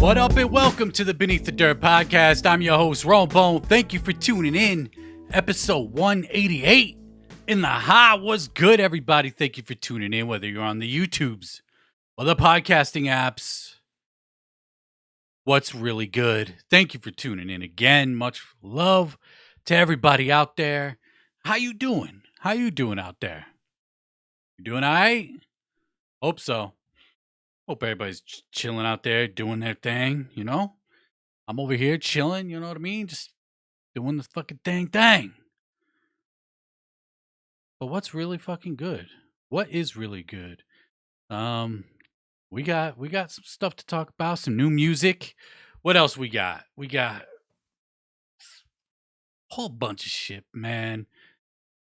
What up and welcome to the Beneath the Dirt podcast. I'm your host, Ramon. Thank you for tuning in. Episode 188 in the high. What's good, everybody? Thank you for tuning in, whether you're on the YouTubes or the podcasting apps. What's really good? Thank you for tuning in again. Much love to everybody out there. How you doing? How you doing out there? You doing all right? Hope so. Hope everybody's chilling out there, doing their thing, you know? I'm over here chilling, you know what I mean? Just doing the fucking thing. But what's really fucking good? What is really good? We got some stuff to talk about, some new music. What else we got? We got a whole bunch of shit, man.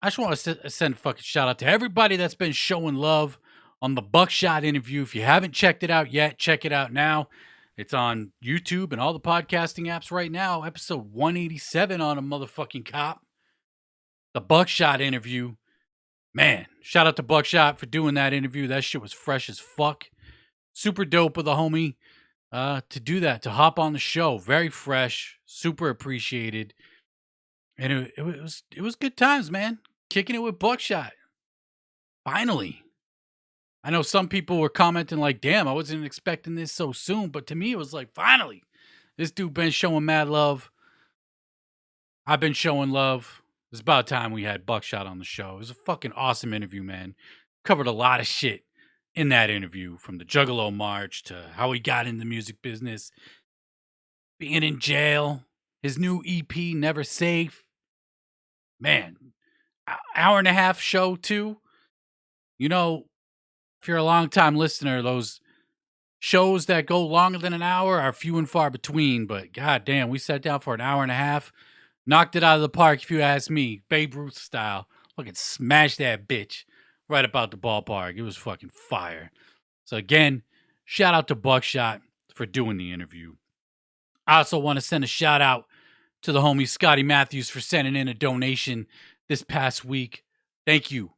I just want to send a fucking shout out to everybody that's been showing love on the Buckshot interview. If you haven't checked it out yet, check it out now. It's on YouTube and all the podcasting apps right now. Episode 187 on a motherfucking cop. The Buckshot interview. Man, shout out to Buckshot for doing that interview. That shit was fresh as fuck. Super dope of the homie to do that, to hop on the show. Very fresh, super appreciated. And it was good times, man. Kicking it with Buckshot. Finally. I know some people were commenting like, damn, I wasn't expecting this so soon. But to me, it was like, finally. This dude been showing mad love. I've been showing love. It's about time we had Buckshot on the show. It was a fucking awesome interview, man. Covered a lot of shit in that interview. From the Juggalo March to how he got in the music business. Being in jail. His new EP, Never Safe. Man. Hour and a half show, too. You know, if you're a long-time listener, those shows that go longer than an hour are few and far between. But goddamn, we sat down for an hour and a half, knocked it out of the park, if you ask me, Babe Ruth style. Fucking smashed that bitch right about the ballpark. It was fucking fire. So again, shout out to Buckshot for doing the interview. I also want to send a shout out to the homie Scotty Matthews for sending in a donation this past week. Thank you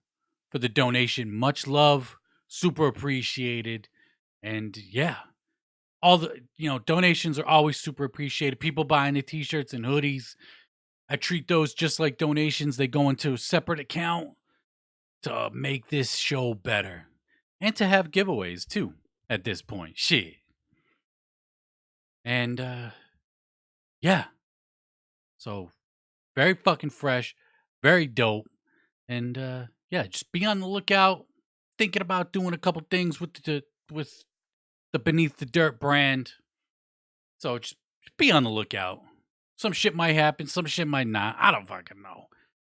for the donation. Much love. Super appreciated. And yeah, all the, donations are always super appreciated. People buying the t-shirts and hoodies, I treat those just like donations. They go into a separate account to make this show better. And to have giveaways too at this point. Shit. And yeah. So very fucking fresh, very dope. And yeah, just be on the lookout. Thinking about doing a couple things with the Beneath the Dirt brand. So just be on the lookout. Some shit might happen, some shit might not. I don't fucking know.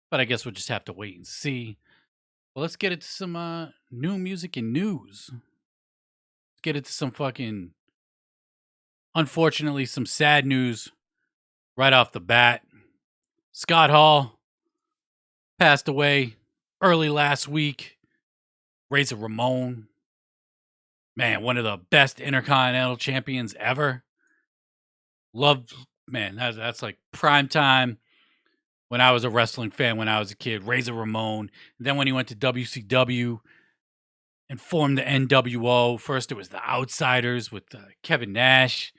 But I guess we'll just have to wait and see. Well, let's get into some new music and news. Let's get into some fucking, unfortunately, some sad news right off the bat. Scott Hall passed away early last week. Razor Ramon, man, one of the best Intercontinental champions ever. Loved, man, that's like prime time when I was a wrestling fan when I was a kid. Razor Ramon. And then when he went to WCW and formed the NWO, first it was the Outsiders with Kevin Nash.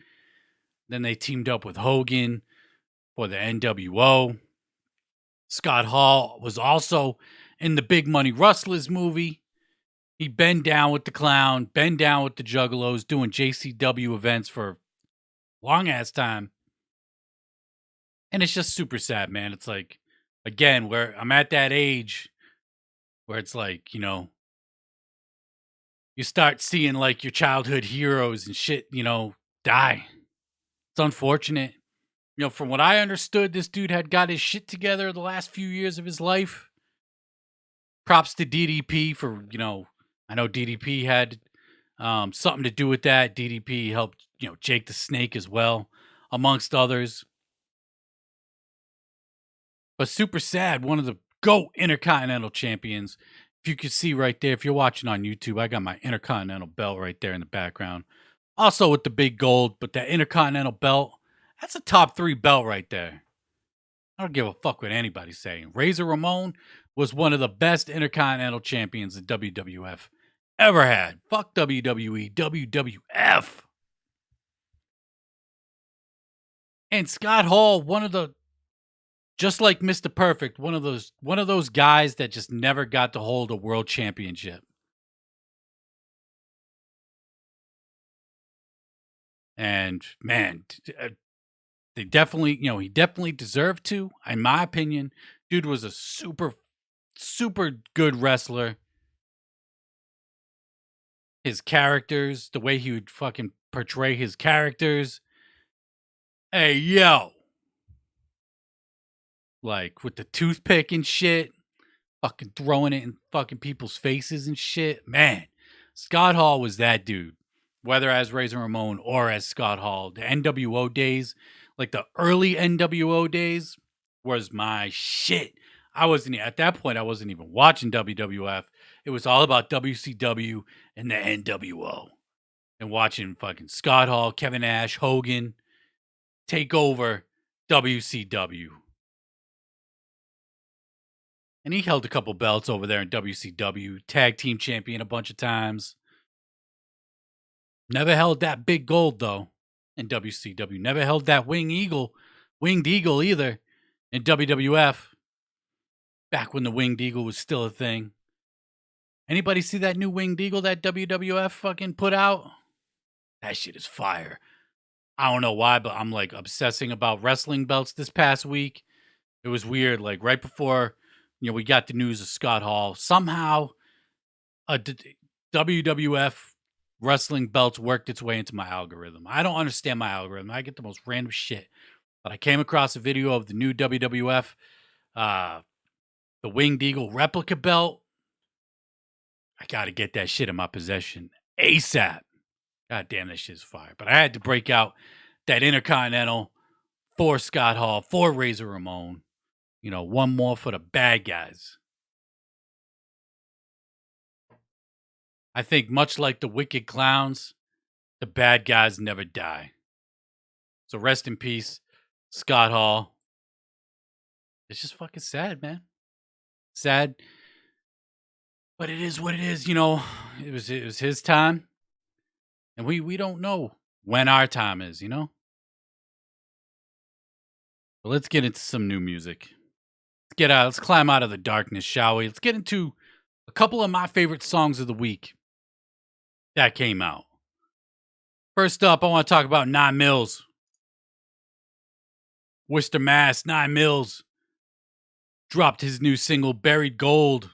Then they teamed up with Hogan for the NWO. Scott Hall was also in the Big Money Rustlers movie. He been down with the Clown, been down with the Juggalos, doing JCW events for a long-ass time. And it's just super sad, man. It's like, again, where I'm at that age where it's like, you start seeing like your childhood heroes and shit, die. It's unfortunate. From what I understood, this dude had got his shit together the last few years of his life. Props to DDP for, I know DDP had something to do with that. DDP helped, Jake the Snake as well, amongst others. But super sad, one of the GOAT Intercontinental champions. If you could see right there, if you're watching on YouTube, I got my Intercontinental belt right there in the background. Also with the big gold, but that Intercontinental belt, that's a top 3 belt right there. I don't give a fuck what anybody's saying. Razor Ramon was one of the best Intercontinental champions the WWF ever had. Fuck WWE, WWF. And Scott Hall, just like Mr. Perfect, one of those guys that just never got to hold a world championship. And man, he definitely deserved to, in my opinion. Dude was a super good wrestler. His characters, the way he would fucking portray his characters. Hey, yo. Like with the toothpick and shit. Fucking throwing it in fucking people's faces and shit. Man, Scott Hall was that dude. Whether as Razor Ramon or as Scott Hall. The NWO days, like the early NWO days, was my shit. At that point, I wasn't even watching WWF. It was all about WCW and the NWO. And watching fucking Scott Hall, Kevin Nash, Hogan take over WCW. And he held a couple belts over there in WCW. Tag team champion a bunch of times. Never held that big gold, though, in WCW. Never held that winged eagle either in WWF. Back when the winged eagle was still a thing. Anybody see that new winged eagle that WWF fucking put out? That shit is fire. I don't know why, but I'm like obsessing about wrestling belts this past week. It was weird. Like right before, we got the news of Scott Hall. Somehow, a WWF wrestling belts worked its way into my algorithm. I don't understand my algorithm. I get the most random shit. But I came across a video of the new WWF, the Winged Eagle replica belt. I got to get that shit in my possession ASAP. God damn, that shit's fire. But I had to break out that Intercontinental for Scott Hall, for Razor Ramon. One more for the bad guys. I think much like the Wicked Clowns, the bad guys never die. So rest in peace, Scott Hall. It's just fucking sad, man. Sad. But it is what it is, It was his time. And we don't know when our time is, But let's get into some new music. Let's climb out of the darkness, shall we? Let's get into a couple of my favorite songs of the week that came out. First up, I want to talk about Millz. Worcester, Mass. Millz dropped his new single, Buried Gold.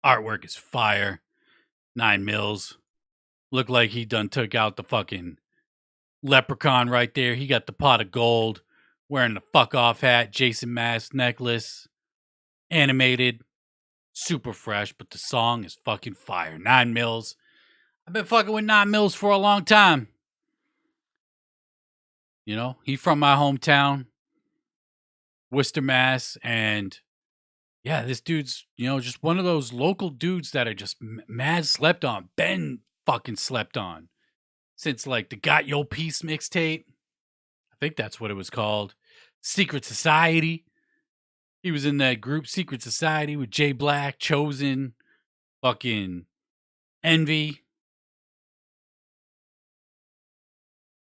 Artwork is fire. Millz. Looked like he done took out the fucking leprechaun right there. He got the pot of gold, wearing the fuck off hat, Jason mask, necklace. Animated. Super fresh, but the song is fucking fire. Millz. I've been fucking with Millz for a long time. He from my hometown, Worcester, Mass. And yeah, this dude's, just one of those local dudes that are just mad slept on. Ben fucking slept on. Since like the Got Yo Peace mixtape. I think that's what it was called. Secret Society. He was in that group Secret Society with Jay Black, Chosen, fucking Envy.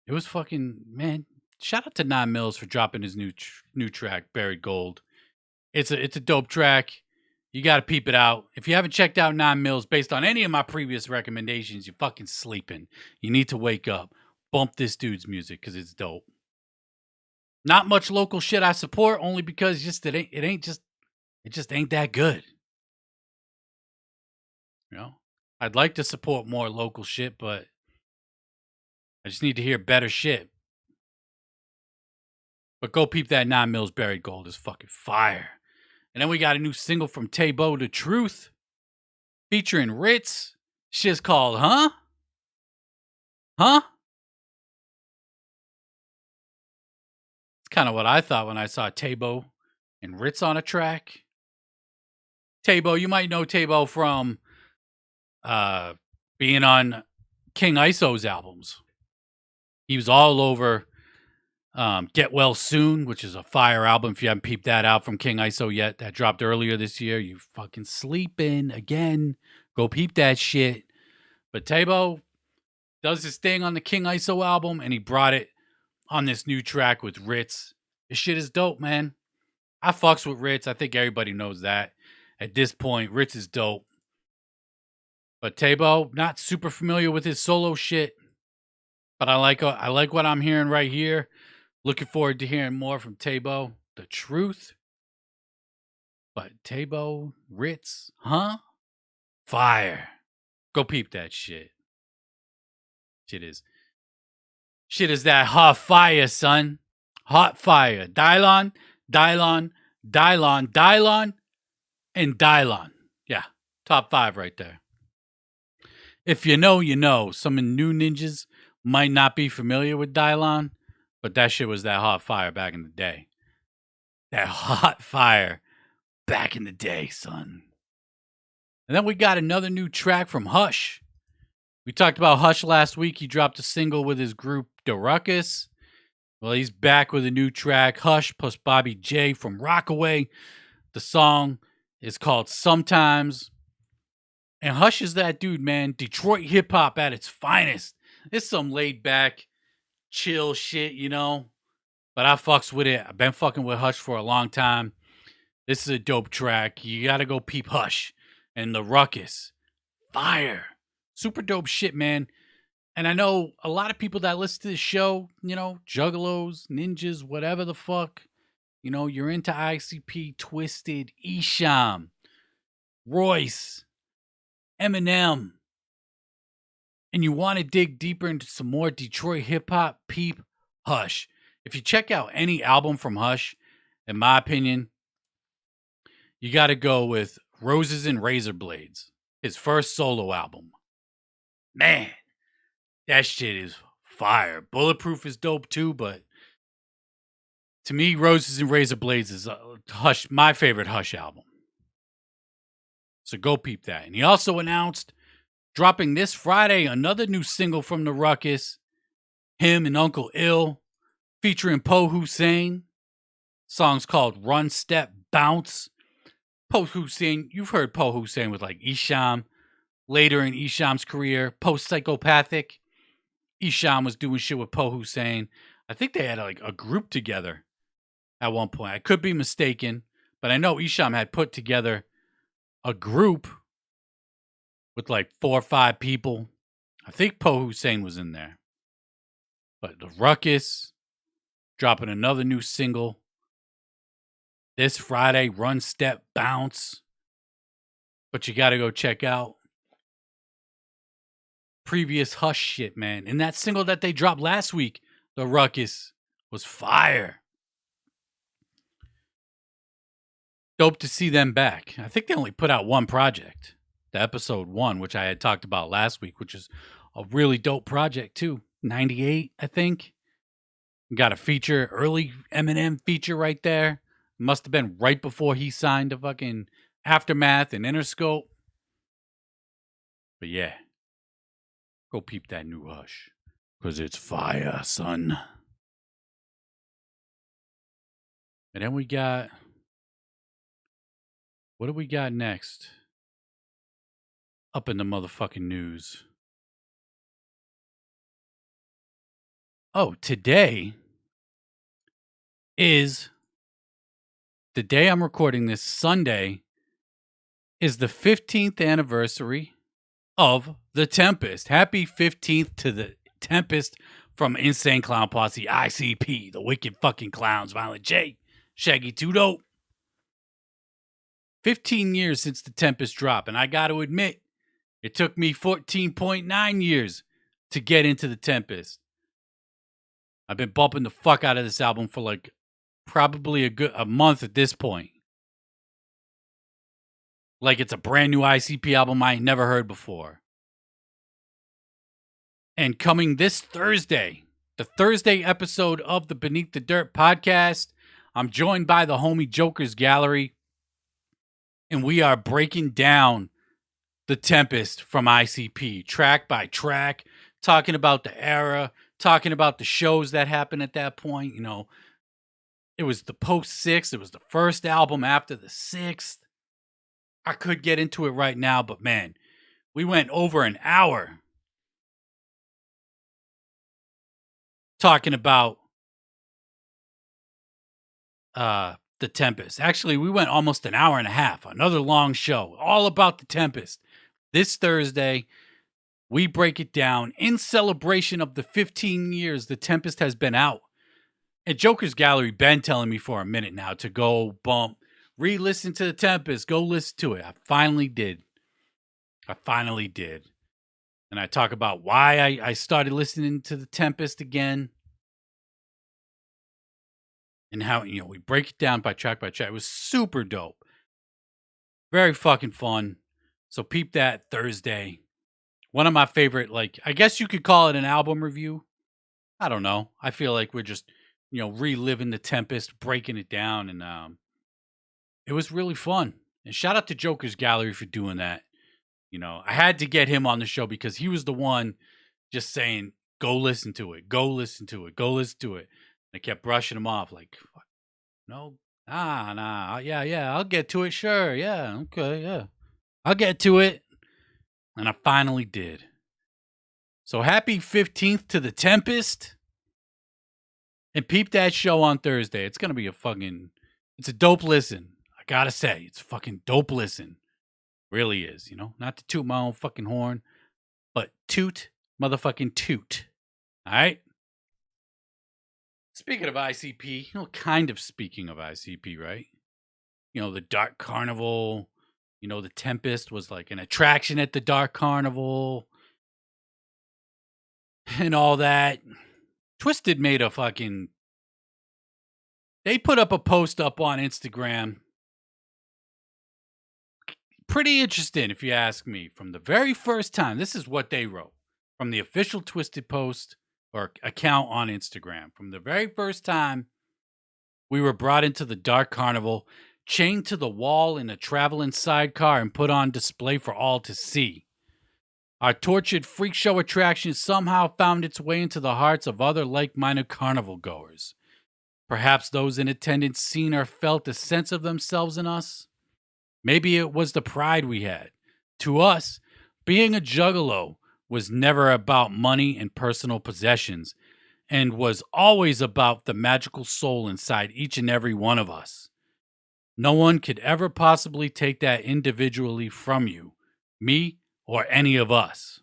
It was fucking, man. Shout out to Millz for dropping his new track, Buried Gold. It's a dope track. You got to peep it out. If you haven't checked out Millz based on any of my previous recommendations, you're fucking sleeping. You need to wake up. Bump this dude's music because it's dope. Not much local shit I support, only because it just ain't that good. I'd like to support more local shit, but I just need to hear better shit. But go peep that Millz Buried Gold is fucking fire. And then we got a new single from Taebo Tha Truth, featuring Rittz. Shit's called Huh? Huh? It's kind of what I thought when I saw Tabo and Rittz on a track. Tabo, you might know Tabo from being on King ISO's albums. He was all over Get Well Soon, which is a fire album. If you haven't peeped that out from King ISO yet, that dropped earlier this year, you fucking sleeping again. Go peep that shit. But Tabo does his thing on the King ISO album, and he brought it on this new track with Rittz. This shit is dope, man. I fucks with Rittz. I think everybody knows that. At this point, Rittz is dope. But Taebo, not super familiar with his solo shit. But I like what I'm hearing right here. Looking forward to hearing more from Taebo Tha Truth. But Taebo, Rittz, huh? Fire. Go peep that shit. Shit is that hot fire, son. Hot fire. Dylon, Dylon, Dylon, Dylon, and Dylon. Yeah, top 5 right there. If you know, you know. Some new ninjas might not be familiar with Dylon, but that shit was that hot fire back in the day. That hot fire back in the day, son. And then we got another new track from Hush. We talked about Hush last week. He dropped a single with his group, Ruckus. Well, he's back with a new track, Hush plus Bobby J from Rockaway. The song is called Sometimes. And Hush is that dude, man. Detroit hip-hop at its finest. It's some laid-back, chill shit, you know. But I fucks with it. I've been fucking with Hush for a long time. This is a dope track. You gotta go peep Hush and the Ruckus. Fire. Super dope shit, man. And I know a lot of people that listen to this show, you know, juggalos, ninjas, whatever the fuck. You know, you're into ICP, Twiztid, Isham, Royce, Eminem. And you want to dig deeper into some more Detroit hip-hop, peep Hush. If you check out any album from Hush, in my opinion, you got to go with Roses and Razor Blades, his first solo album. Man, that shit is fire. Bulletproof is dope too, but to me, Roses and Razor Blades is Hush, my favorite Hush album. So go peep that. And he also announced, dropping this Friday, another new single from the Ruckus, him and Uncle Ill, featuring Poe Hussein. Song's called Run, Step, Bounce. Poe Hussein, you've heard Poe Hussein with like Isham. Later in Isham's career, post-psychopathic. Isham was doing shit with Poe Hussein. I think they had like a group together at one point. I could be mistaken, but I know Isham had put together a group with like 4 or 5 people. I think Poe Hussein was in there. But the Ruckus dropping another new single this Friday, Run, Step, Bounce. But you got to go check out previous Hush shit, man. And that single that they dropped last week, the Ruckus, was fire. Dope to see them back. I think they only put out one project, the episode 1, which I had talked about last week, which is a really dope project too. 98, I think. Got a feature, early Eminem feature right there. Must have been right before he signed to fucking Aftermath and Interscope. But yeah, go peep that new Hush, because it's fire, son. And then we got, what do we got next? Up in the motherfucking news. Oh, today is the day I'm recording this, Sunday, is the 15th anniversary of the Tempest. Happy 15th to the Tempest from Insane Clown Posse, ICP, the Wicked Fucking Clowns, Violent J, Shaggy 2 Dope. 15 years since the Tempest dropped, and I got to admit, it took me 14.9 years to get into the Tempest. I've been bumping the fuck out of this album for like probably a month at this point. Like it's a brand new ICP album I ain't never heard before. And coming this Thursday, the Thursday episode of the Beneath the Dirt podcast, I'm joined by the homie Joker's Gallery. And we are breaking down the Tempest from ICP, track by track, talking about the era, talking about the shows that happened at that point. You know, it was the post-6th. It was the first album after the 6th. I could get into it right now, but man, we went over an hour talking about the Tempest. Actually, we went almost an hour and a half. Another long show, all about the Tempest. This Thursday, we break it down in celebration of the 15 years the Tempest has been out. And Joker's Gallery been telling me for a minute now to go re-listen to the Tempest, go listen to it. I finally did. And I talk about why I started listening to the Tempest again. And how, we break it down by track by track. It was super dope. Very fucking fun. So peep that Thursday. One of my favorite, I guess you could call it an album review. I don't know. I feel like we're just, reliving the Tempest, breaking it down. And it was really fun. And shout out to Joker's Gallery for doing that. I had to get him on the show because he was the one just saying, go listen to it. Go listen to it. Go listen to it. I kept brushing him off no, yeah, I'll get to it. Sure, yeah, okay, yeah. I'll get to it. And I finally did. So happy 15th to the Tempest. And peep that show on Thursday. It's going to be it's a dope listen. I got to say, it's a fucking dope listen. Really is, Not to toot my own fucking horn, but toot, motherfucking toot. All right? Speaking of ICP, kind of speaking of ICP, right? The Dark Carnival, the Tempest was like an attraction at the Dark Carnival and all that. Twiztid made they put up a post up on Instagram. Pretty interesting, if you ask me. From the very first time, this is what they wrote from the official Twiztid post or account on Instagram. From the very first time we were brought into the Dark Carnival, chained to the wall in a traveling sidecar and put on display for all to see. Our tortured freak show attraction somehow found its way into the hearts of other like-minded carnival goers. Perhaps those in attendance seen or felt a sense of themselves in us. Maybe it was the pride we had. To us, being a juggalo was never about money and personal possessions, and was always about the magical soul inside each and every one of us. No one could ever possibly take that individually from you, me, or any of us.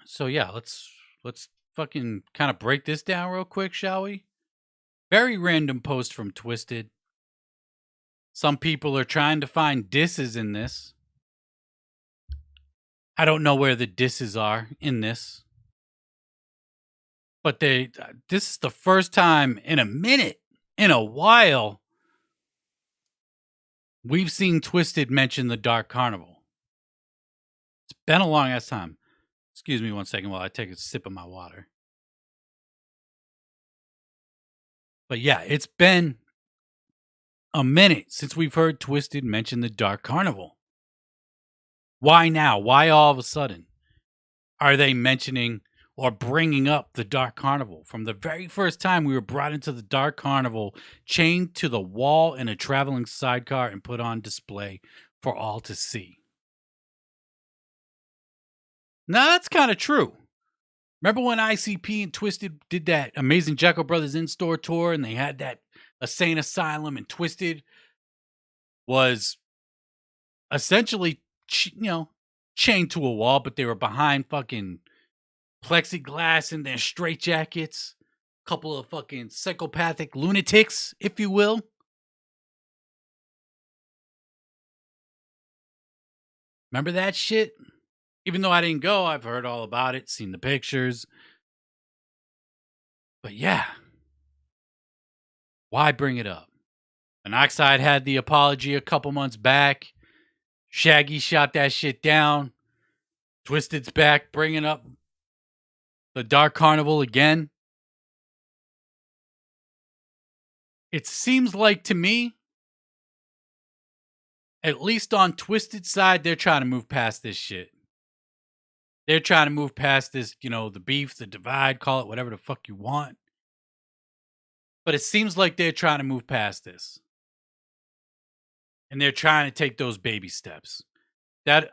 So yeah, let's fucking kind of break this down real quick, shall we? Very random post from Twiztid. Some people are trying to find disses in this. I don't know where the disses are in this. But this is the first time in a while, we've seen Twiztid mention the Dark Carnival. It's been a long ass time. Excuse me one second while I take a sip of my water. But yeah, it's been a minute since we've heard Twiztid mention the Dark Carnival. Why now? Why all of a sudden are they mentioning or bringing up the Dark Carnival? From the very first time we were brought into the Dark Carnival, chained to the wall in a traveling sidecar and put on display for all to see. Now, that's kind of true. Remember when ICP and Twiztid did that Amazing Jekyll Brothers in-store tour and they had that insane asylum, and Twiztid was essentially, chained to a wall, but they were behind fucking plexiglass in their straitjackets. A couple of fucking psychopathic lunatics, if you will. Remember that shit? Even though I didn't go, I've heard all about it, seen the pictures. But yeah. Why bring it up? Monoxide had the apology a couple months back. Shaggy shot that shit down. Twiztid's back, bringing up the Dark Carnival again. It seems like to me, at least on Twiztid's side, they're trying to move past this shit. They're trying to move past this, the beef, the divide, call it whatever the fuck you want. But it seems like they're trying to move past this. And they're trying to take those baby steps. That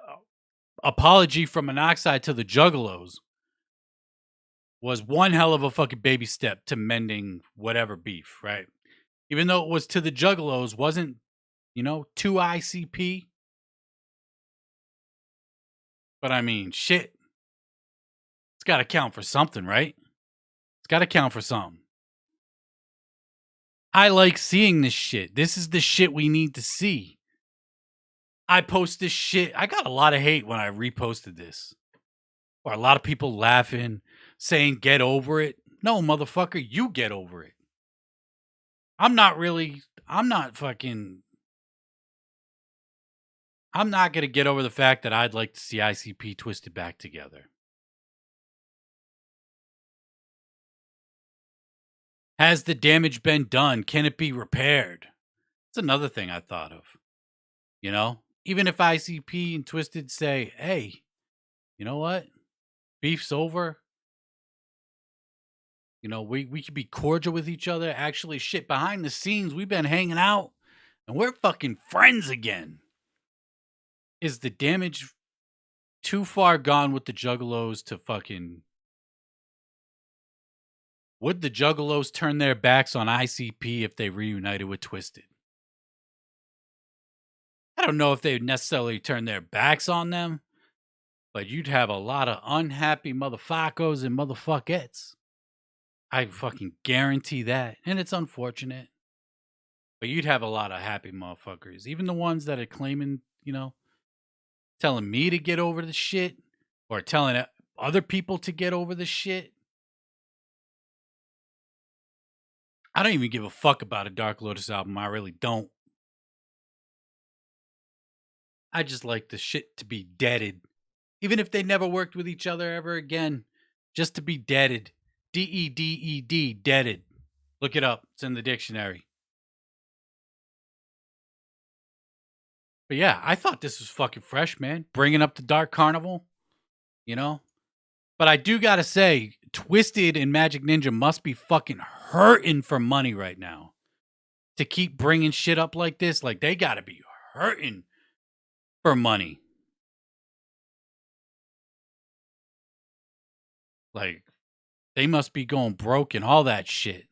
apology from Monoxide to the Juggalos was one hell of a fucking baby step to mending whatever beef, right? Even though it was to the Juggalos, wasn't, to ICP. But I mean, shit. It's got to count for something, right? It's got to count for something. I like seeing this shit. This is the shit we need to see. I post this shit. I got a lot of hate when I reposted this. Or a lot of people laughing, saying, get over it. No, motherfucker, you get over it. I'm not going to get over the fact that I'd like to see ICP Twiztid back together. Has the damage been done? Can it be repaired? That's another thing I thought of. Even if ICP and Twiztid say, hey, you know what? Beef's over. We could be cordial with each other. Actually, shit, behind the scenes, we've been hanging out and we're fucking friends again. Is the damage too far gone with the Juggalos to fucking... Would the Juggalos turn their backs on ICP if they reunited with Twiztid? I don't know if they would necessarily turn their backs on them, but you'd have a lot of unhappy motherfuckers and motherfuckettes. I fucking guarantee that. And it's unfortunate. But you'd have a lot of happy motherfuckers. Even the ones that are claiming, telling me to get over the shit or telling other people to get over the shit. I don't even give a fuck about a Dark Lotus album. I really don't. I just like the shit to be deaded. Even if they never worked with each other ever again. Just to be deaded. D-E-D-E-D, deaded. Look it up. It's in the dictionary. But yeah, I thought this was fucking fresh, man. Bringing up the Dark Carnival. But I do gotta say, Twiztid and Majik Ninja must be fucking hurting for money right now. To keep bringing shit up like this. Like, they gotta be hurting for money. Like, they must be going broke and all that shit.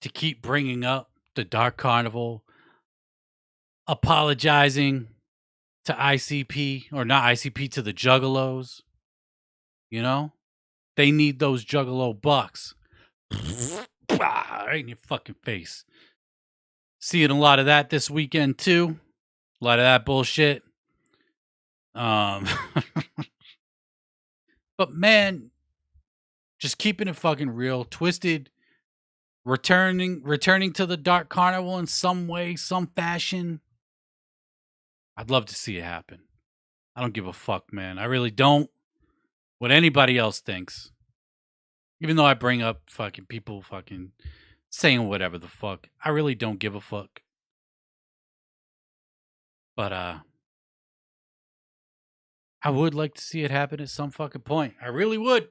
To keep bringing up the Dark Carnival. Apologizing to ICP. Or not ICP, to the Juggalos. They need those Juggalo bucks. Right in your fucking face. Seeing a lot of that this weekend, too. A lot of that bullshit. But man, just keeping it fucking real. Twiztid returning to the Dark Carnival in some way, some fashion. I'd love to see it happen. I don't give a fuck, man. I really don't. What anybody else thinks. Even though I bring up fucking people fucking saying whatever the fuck. I really don't give a fuck. But I would like to see it happen at some fucking point. I really would.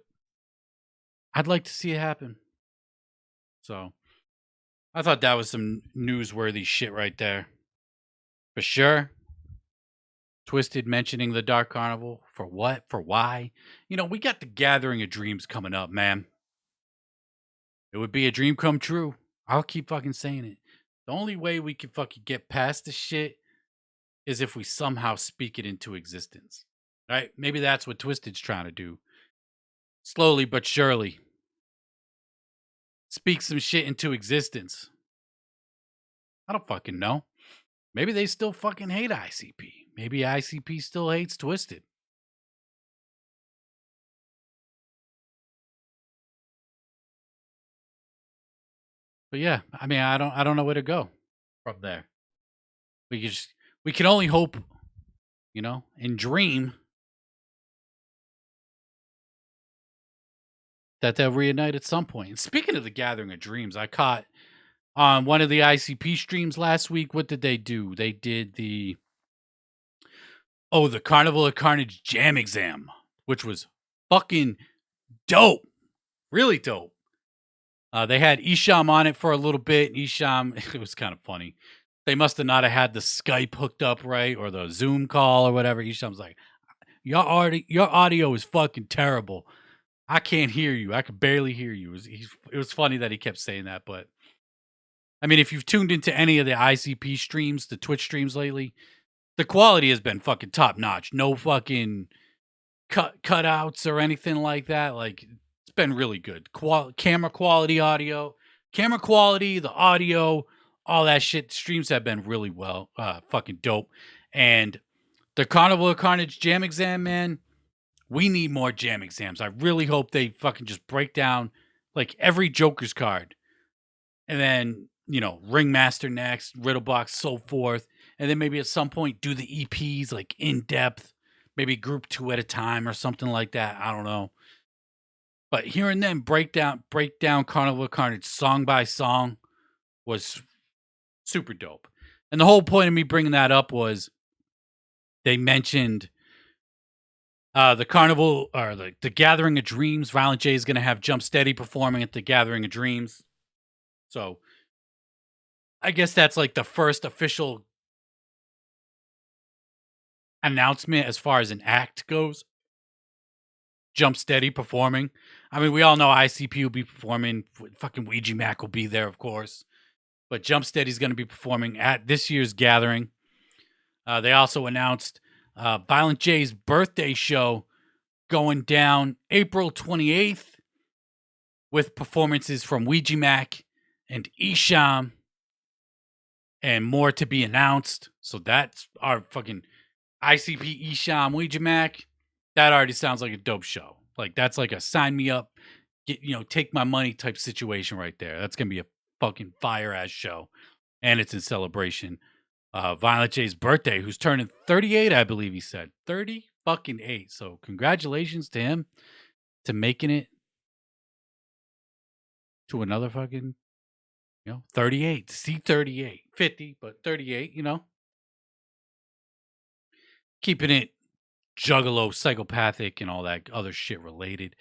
I'd like to see it happen. So, I thought that was some newsworthy shit right there. For sure. Twiztid mentioning the Dark Carnival. For what? For why? We got the Gathering of Dreams coming up, man. It would be a dream come true. I'll keep fucking saying it. The only way we can fucking get past this shit is if we somehow speak it into existence. Right? Maybe that's what Twiztid's trying to do. Slowly but surely. Speak some shit into existence. I don't fucking know. Maybe they still fucking hate ICP. Maybe ICP still hates Twiztid. But yeah, I mean, I don't know where to go from there. We can only hope, and dream that they'll reunite at some point. And speaking of the Gathering of Dreams, I caught on one of the ICP streams last week. What did they do? They did the Carnival of Carnage Jam Exam, which was fucking dope. Really dope. They had Isham on it for a little bit. Isham, it was kind of funny. They must have not have had the Skype hooked up right or the Zoom call or whatever. Isham's like, your audio is fucking terrible. I can't hear you. I could barely hear you." It was funny that he kept saying that, but I mean, if you've tuned into any of the ICP streams, the Twitch streams lately, the quality has been fucking top notch. No fucking cutouts or anything like that. Like, it's been really good. Camera quality, audio, camera quality, the audio, all that shit. Streams have been really fucking dope. And the Carnival of Carnage jam exam, man, we need more jam exams. I really hope they fucking just break down like every Joker's card. And then, Ringmaster next, Riddlebox, so forth. And then maybe at some point do the EPs like in depth, maybe group 2 at a time or something like that. I don't know. But hearing them break down Carnival of Carnage song by song was super dope. And the whole point of me bringing that up was they mentioned the Carnival, or the Gathering of Dreams. Violent J is going to have Jump Steady performing at the Gathering of Dreams. So I guess that's like the first official announcement as far as an act goes. Jump Steady performing. I mean, we all know ICP will be performing. Fucking Ouija Mac will be there, of course. But Jump Steady's going to be performing at this year's gathering. They also announced Violent J's birthday show going down April 28th with performances from Ouija Mac and Isham and more to be announced. So that's our fucking ICP Isham Ouija Mac. That already sounds like a dope show. Like, that's like a sign me up, take my money type situation right there. That's going to be a fucking fire ass show. And it's in celebration. Violent J's birthday, who's turning 38, I believe he said. 30 fucking 8. So congratulations to him to making it to another fucking, 38. See 38. 50, but 38, Keeping it juggalo, psychopathic, and all that other shit related.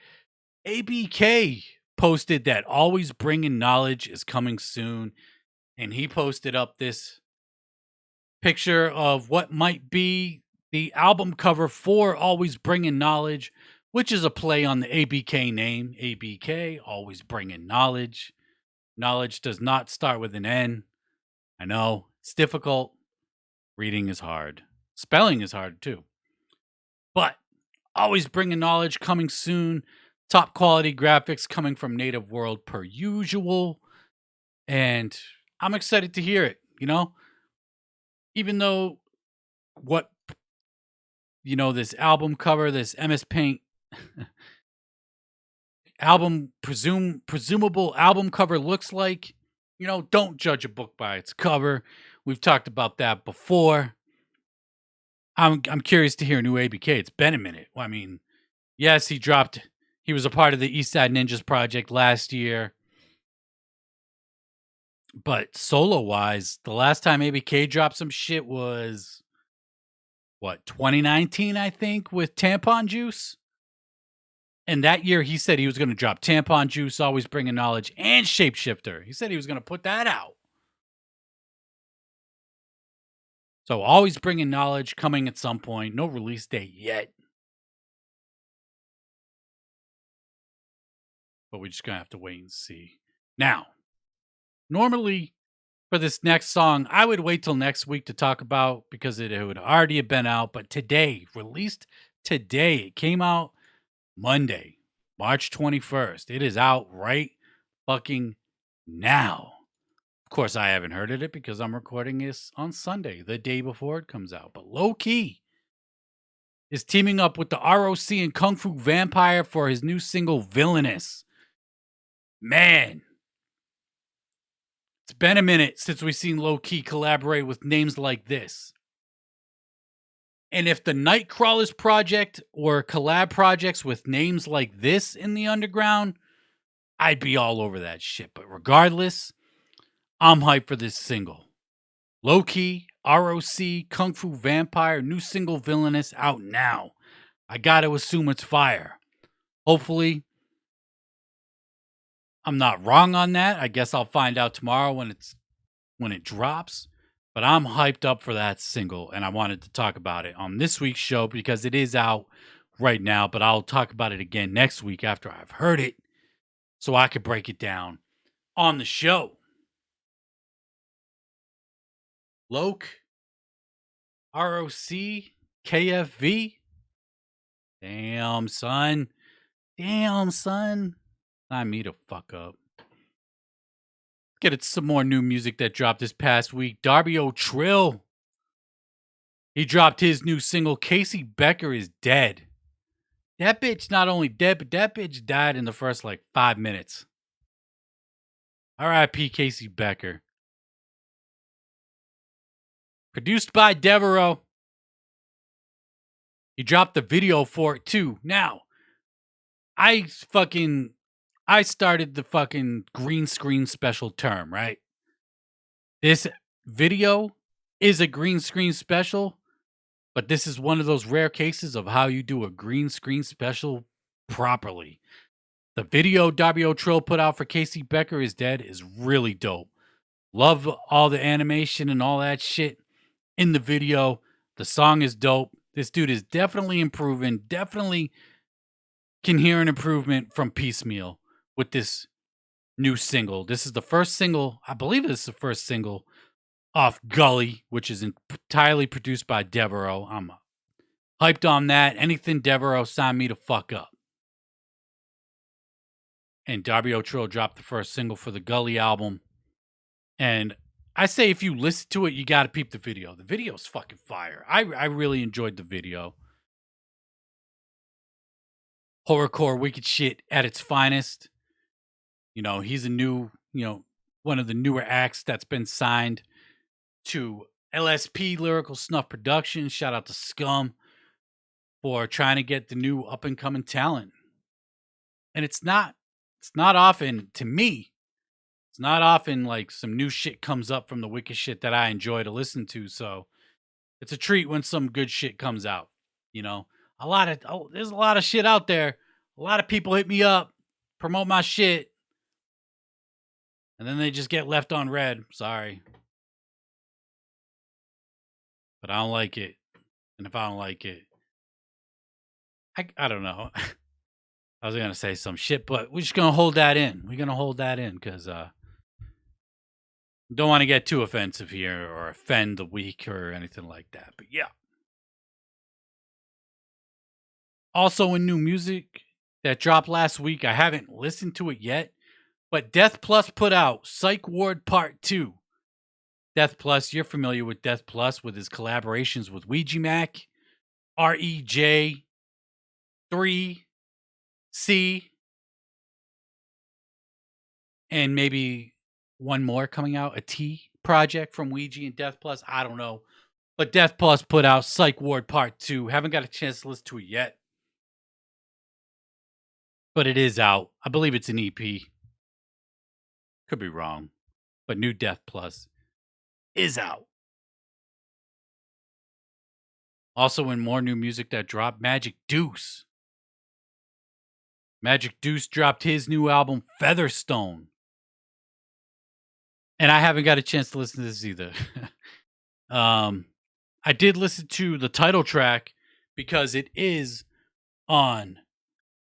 ABK posted that Always Bringing Knowledge is coming soon. And he posted up this picture of what might be the album cover for Always Bringing Knowledge, which is a play on the ABK name. ABK, Always Bringing Knowledge. Knowledge does not start with an N. I know, it's difficult. Reading is hard. Spelling is hard too. But Always Bringing Knowledge coming soon. Top quality graphics coming from Native World per usual. And I'm excited to hear it, Even though this album cover, this MS Paint presumable album cover looks like, don't judge a book by its cover. We've talked about that before. I'm curious to hear new ABK. It's been a minute. I mean, yes, he was a part of the Eastside Ninjas project last year. But solo-wise, the last time ABK dropped some shit was, 2019, I think, with Tampon Juice? And that year, he said he was going to drop Tampon Juice, Always Bringing Knowledge, and Shapeshifter. He said he was going to put that out. So Always Bringing Knowledge coming at some point. No release date yet. But we're just going to have to wait and see. Now, normally for this next song, I would wait till next week to talk about because it would already have been out. But today, released today, it came out Monday, March 21st. It is out right fucking now. Of course, I haven't heard of it because I'm recording this on Sunday, the day before it comes out. But Low Key is teaming up with the ROC and Kung Fu Vampire for his new single, Villainous. Man, it's been a minute since we've seen Low Key collaborate with names like this. And if the Nightcrawlers project or collab projects with names like this in the underground, I'd be all over that shit. But regardless, I'm hyped for this single. Low Key, ROC, Kung Fu Vampire, new single Villainous out now. I gotta assume it's fire. Hopefully, I'm not wrong on that. I guess I'll find out tomorrow when it drops. But I'm hyped up for that single, and I wanted to talk about it on this week's show because it is out right now, but I'll talk about it again next week after I've heard it so I could break it down on the show. Loke, ROC, KFV. Damn, son. Damn, son. Time me to fuck up. Get it some more new music that dropped this past week. Darby Otrill. He dropped his new single, Casey Becker is Dead. That bitch not only dead, but that bitch died in the first 5 minutes. R.I.P. Casey Becker. Produced by Devereaux. He dropped the video for it too. Now, I started the fucking green screen special term, right? This video is a green screen special, but this is one of those rare cases of how you do a green screen special properly. The video Darby Otrill put out for Casey Becker is Dead is really dope. Love all the animation and all that shit in the video. The song is dope. This dude is definitely improving. Definitely can hear an improvement from Piecemeal with this new single. This is the first single, I believe this is the first single off Gully, which is entirely produced by Devereaux. I'm hyped on that. Anything Devereaux, sign me to fuck up. And Darby Otrill dropped the first single for the Gully album. And I say if you listen to it, you got to peep the video. The video's fucking fire. I really enjoyed the video. Horrorcore wicked shit at its finest. He's a new, one of the newer acts that's been signed to LSP Lyrical Snuff Productions. Shout out to Scum for trying to get the new up and coming talent. And it's not often, to me, it's not often some new shit comes up from the wicked shit that I enjoy to listen to. So it's a treat when some good shit comes out. There's a lot of shit out there. A lot of people hit me up, promote my shit, and then they just get left on red. Sorry. But I don't like it. And if I don't like it, I don't know. I was going to say some shit, but we're just going to hold that in. We're going to hold that in because don't want to get too offensive here or offend the weak or anything like that. But yeah. Also in new music that dropped last week, I haven't listened to it yet, but Death Plus put out Psych Ward Part 2. Death Plus, you're familiar with Death Plus with his collaborations with Ouija Mac, REJ, 3C, and maybe one more coming out, a T project from Ouija and Death Plus. I don't know. But Death Plus put out Psych Ward Part 2. Haven't got a chance to listen to it yet. But it is out. I believe it's an EP. Could be wrong. But new Death Plus is out. Also in more new music that dropped, Majik Duce. Majik Duce dropped his new album, Featherstone. And I haven't got a chance to listen to this either. I did listen to the title track because it is on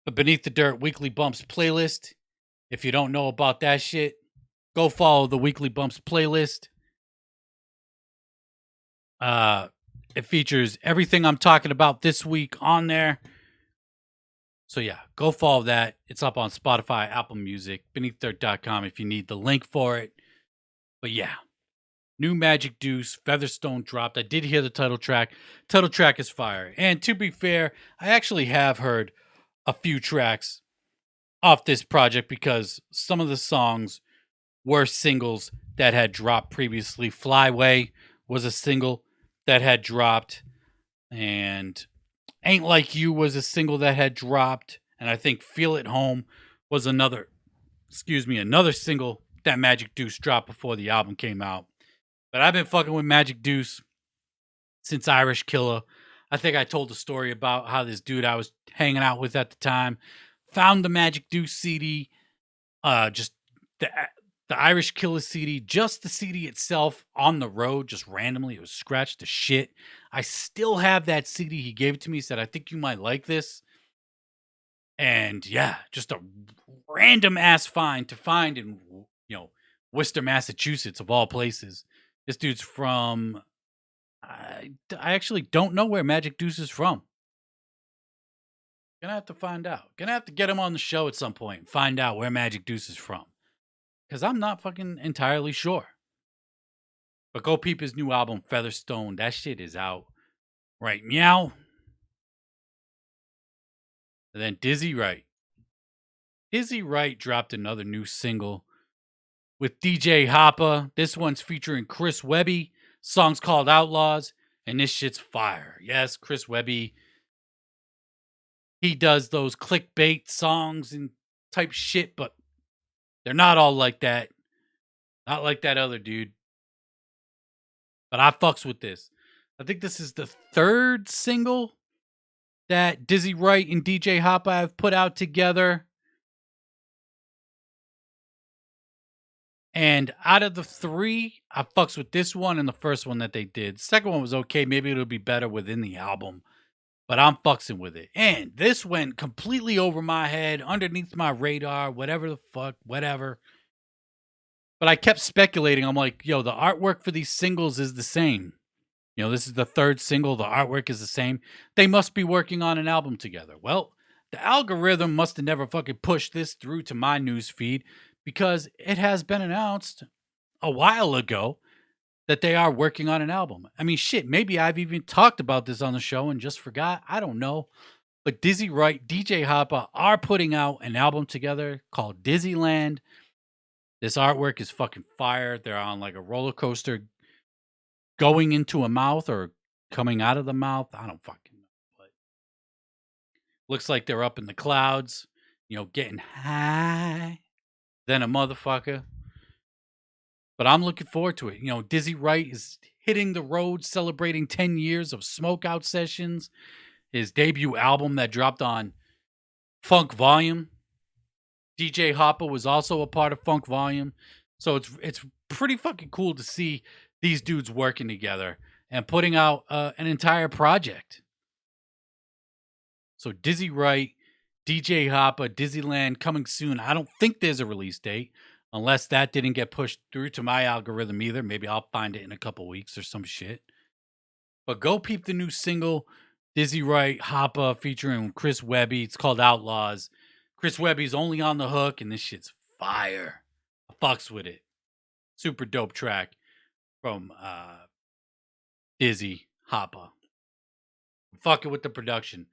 the Beneath the Dirt Weekly Bumps playlist. If you don't know about that shit, go follow the Weekly Bumps playlist. It features everything I'm talking about this week on there. So yeah, go follow that. It's up on Spotify, Apple Music, beneathdirt.com if you need the link for it. But yeah, new Majik Duce, Featherstone dropped. I did hear the title track. Title track is fire. And to be fair, I actually have heard a few tracks off this project because some of the songs were singles that had dropped previously. Flyway was a single that had dropped, and Ain't Like You was a single that had dropped, and I think Feel It Home was another single that Majik Duce dropped before the album came out. But I've been fucking with Majik Duce since Irish Killa. I think I told the story about how this dude I was hanging out with at the time found the Majik Duce CD, just the The Irish Killa CD, just the CD itself on the road, just randomly, it was scratched to shit. I still have that CD. He gave it to me, said, I think you might like this. And yeah, just a random ass find to find in, Worcester, Massachusetts, of all places. This dude's from, I actually don't know where Majik Duce is from. Gonna have to find out. Gonna have to get him on the show at some point and find out where Majik Duce is from. Because I'm not fucking entirely sure. But go peep his new album, Featherstone. That shit is out. Right, meow. And then Dizzy Wright. Dizzy Wright dropped another new single with DJ Hoppa. This one's featuring Chris Webby. Song's called Outlaws. And this shit's fire. Yes, Chris Webby. He does those clickbait songs and type shit, but they're not all like that. Not like that other dude. But I fucks with this. I think this is the third single that Dizzy Wright and DJ Hoppa have put out together. And out of the three, I fucks with this one and the first one that they did. The second one was okay. Maybe it'll be better within the album. But I'm fucking with it. And this went completely over my head, underneath my radar, whatever the fuck, whatever. But I kept speculating. I'm like, yo, the artwork for these singles is the same. This is the third single. The artwork is the same. They must be working on an album together. Well, the algorithm must have never fucking pushed this through to my news feed because it has been announced a while ago that they are working on an album. I mean, shit, maybe I've even talked about this on the show and just forgot. I don't know. But Dizzy Wright, DJ Hoppa are putting out an album together called Dizzyland. This artwork is fucking fire. They're on like a roller coaster going into a mouth or coming out of the mouth. I don't fucking know. But looks like they're up in the clouds, getting high. Then a motherfucker. But I'm looking forward to it. Dizzy Wright is hitting the road, celebrating 10 years of Smokeout sessions. His debut album that dropped on Funk Volume. DJ Hoppa was also a part of Funk Volume. So it's pretty fucking cool to see these dudes working together and putting out an entire project. So Dizzy Wright, DJ Hoppa, Dizzyland coming soon. I don't think there's a release date unless that didn't get pushed through to my algorithm either. Maybe I'll find it in a couple weeks or some shit. But go peep the new single, Dizzy Wright, Hoppa, featuring Chris Webby. It's called Outlaws. Chris Webby's only on the hook, and this shit's fire. I fucks with it. Super dope track from Dizzy Hoppa. Fucking with the production.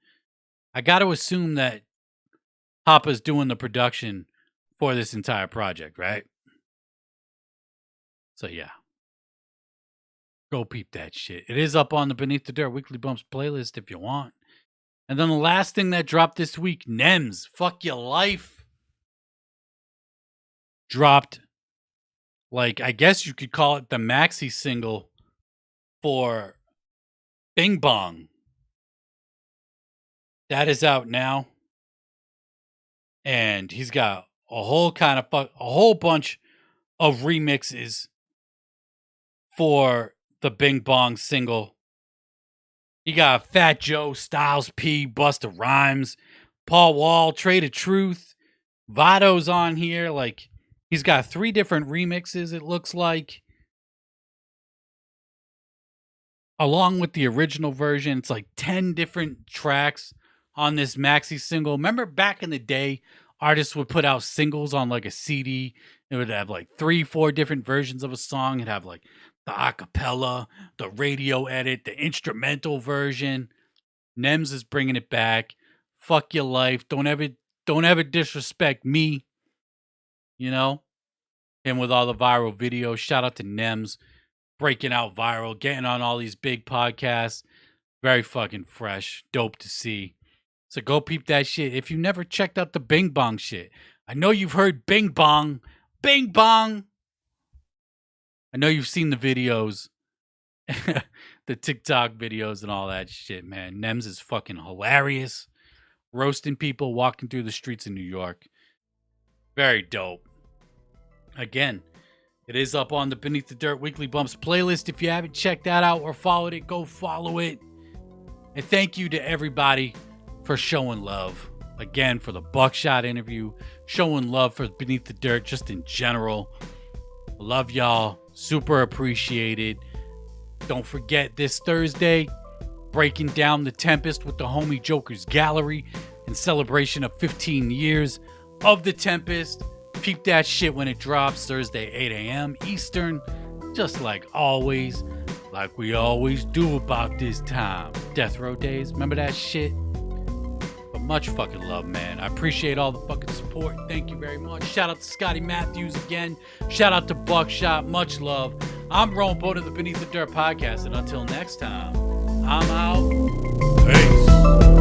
I got to assume that Hoppa's doing the production for this entire project, right? So yeah. Go peep that shit. It is up on the Beneath the Dirt Weekly Bumps playlist if you want. And then the last thing that dropped this week, Nems, Fuck Your Life, dropped, like, I guess you could call it the maxi single for Bing Bong. That is out now. And he's got a whole bunch of remixes for the Bing Bong single. You got Fat Joe, Styles P, Busta Rhymes, Paul Wall, Taebo Tha Truth, Vado's on here. Like, he's got 3 different remixes, it looks like. Along with the original version, it's like 10 different tracks on this maxi single. Remember back in the day, artists would put out singles on like a CD. It would have like 3-4 different versions of a song. It'd have like the acapella, the radio edit, the instrumental version. Nems is bringing it back. Fuck Your Life. Don't ever disrespect me. Him with all the viral videos. Shout out to Nems. Breaking out viral. Getting on all these big podcasts. Very fucking fresh. Dope to see. So go peep that shit. If you never checked out the Bing Bong shit. I know you've heard Bing Bong. Bing Bong. I know you've seen the videos, the TikTok videos and all that shit, man. Nems is fucking hilarious. Roasting people walking through the streets of New York. Very dope. Again, it is up on the Beneath the Dirt Weekly Bumps playlist. If you haven't checked that out or followed it, go follow it. And thank you to everybody for showing love. Again, for the Buckshot interview, showing love for Beneath the Dirt just in general. Love y'all. Super appreciated. Don't forget this Thursday, breaking down the Tempest with the homie Joker's Gallery in celebration of 15 years of the Tempest. Peep that shit when it drops Thursday, 8 a.m. Eastern. Just like always. Like we always do about this time. Death Row Days. Remember that shit? But much fucking love, man. I appreciate all the fucking support. Thank you very much. Shout out to Scotty Matthews again. Shout out to Buckshot. Much love. I'm Rowan Boat of the Beneath the Dirt podcast. And until next time, I'm out. Peace.